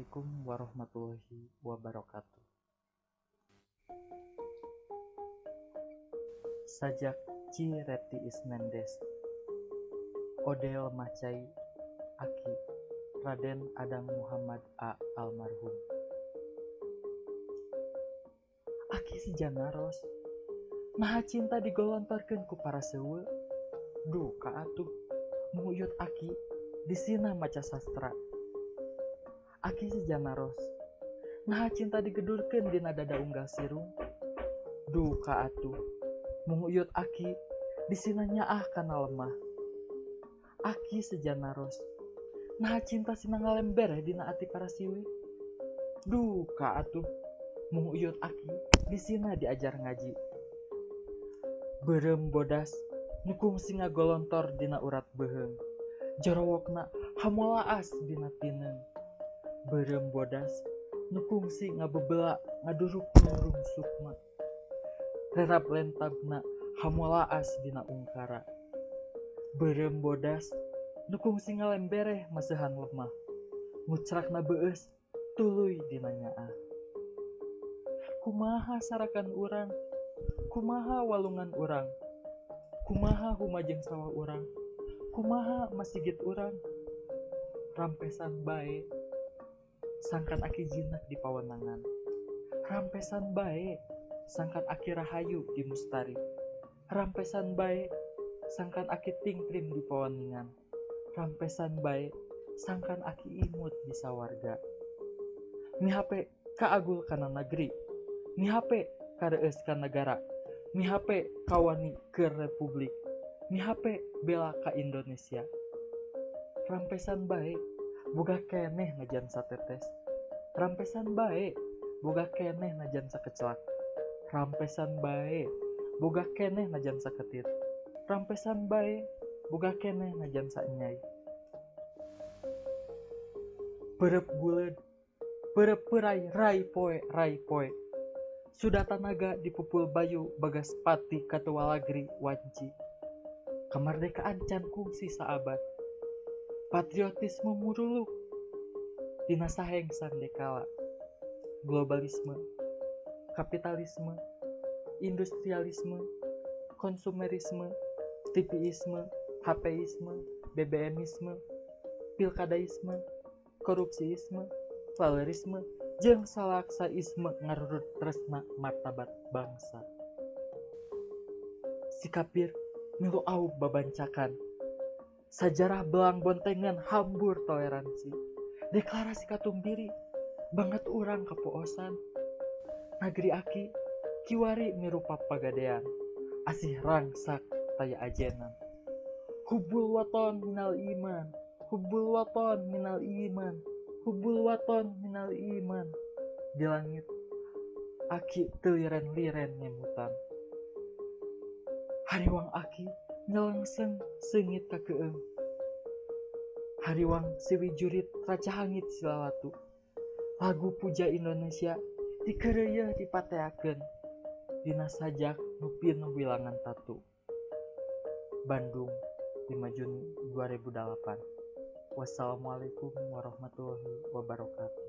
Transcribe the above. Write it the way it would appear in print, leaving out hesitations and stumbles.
Assalamualaikum warahmatullahi wabarakatuh. Sajak Ci Reti Ismendes, Odel Macai Aki, Raden Adang Muhammad A. Almarhum. Aki si janaros, nah cinta digolontorkeun ku para sewe. Duh ka atuh, muyut Aki disina maca sastra. Aki si janaros, nah cinta digedurkeun dina dada unggal sirung. Duh ka atuh, muyut Aki disina nyaah kana lemah. Aki sejanaros, nah cinta sina ngalember dina ati para siwi. Duh ka atuh, muyut Aki disina diajar ngaji. Beureum bodas nukung singa golontor dina urat beheung, jorowokna hamolaas dina tineung. Beureum bodas nukung si ngabebela ngaduruk nurung sukma, rerab lentabna hamolaas dina ungkara. Beureum bodas nukung si ngalembereh maseuhan lemah, ngucrakna beueus tuluy dina nyaah. Kumaha sarakan urang, kumaha walungan urang, kumaha humajeng sawah urang, kumaha masigit urang. Rampesan bae sangkan Aki jinak di pawenangan, rampesan bae sangkan Aki rahayu di mustari, rampesan bae sangkan Aki tingkrim di pawaningan, rampesan bae sangkan Aki imut di sawarga. Mihape kaagul kana negeri, mihape kareus ka negara, mihape kawani ke republik, mihape bela ka Indonesia. Rampesan bae boga keneh najan satetes, rampesan bae boga keneh najan sakeclak, rampesan bae boga keneh najan saketit, rampesan bae boga keneh najan saenyai. Beureup buleud, beureup peurai rai poe, sudah tanaga dipupul bayu bagas pati katualagri wanci. Kamardekaan can kungsi saabad, patriotisme muruluk dina saheng sandekala. Globalisme, kapitalisme, industrialisme, konsumerisme, tipiisme, hapeisme, BBMisme, pilkadaisme, korupsiisme, valerisme, jeung salaksaisme ngarurut tresna martabat bangsa. Si kapir milu aub babancakan, sajarah belang bontengan hambur toleransi, deklarasi katumbiri banget urang kapoosan. Nagri Aki kiwari mirupa pagadean, asih rangsak taya ajenan. Hubbul waton minal iman, hubbul waton minal iman, hubbul waton minal iman. Di langit Aki teu liren-liren nyemutan, hariwang Aki nyelengseng seungit ka keung, hariwang siwijurit racahangit silalatu. Lagu puja Indonesia dikeureuyeun dipateakeun dina sajak nu pinuh wilangan tatu. Bandung, 5 Juni 2008. Wassalamualaikum warahmatullahi wabarakatuh.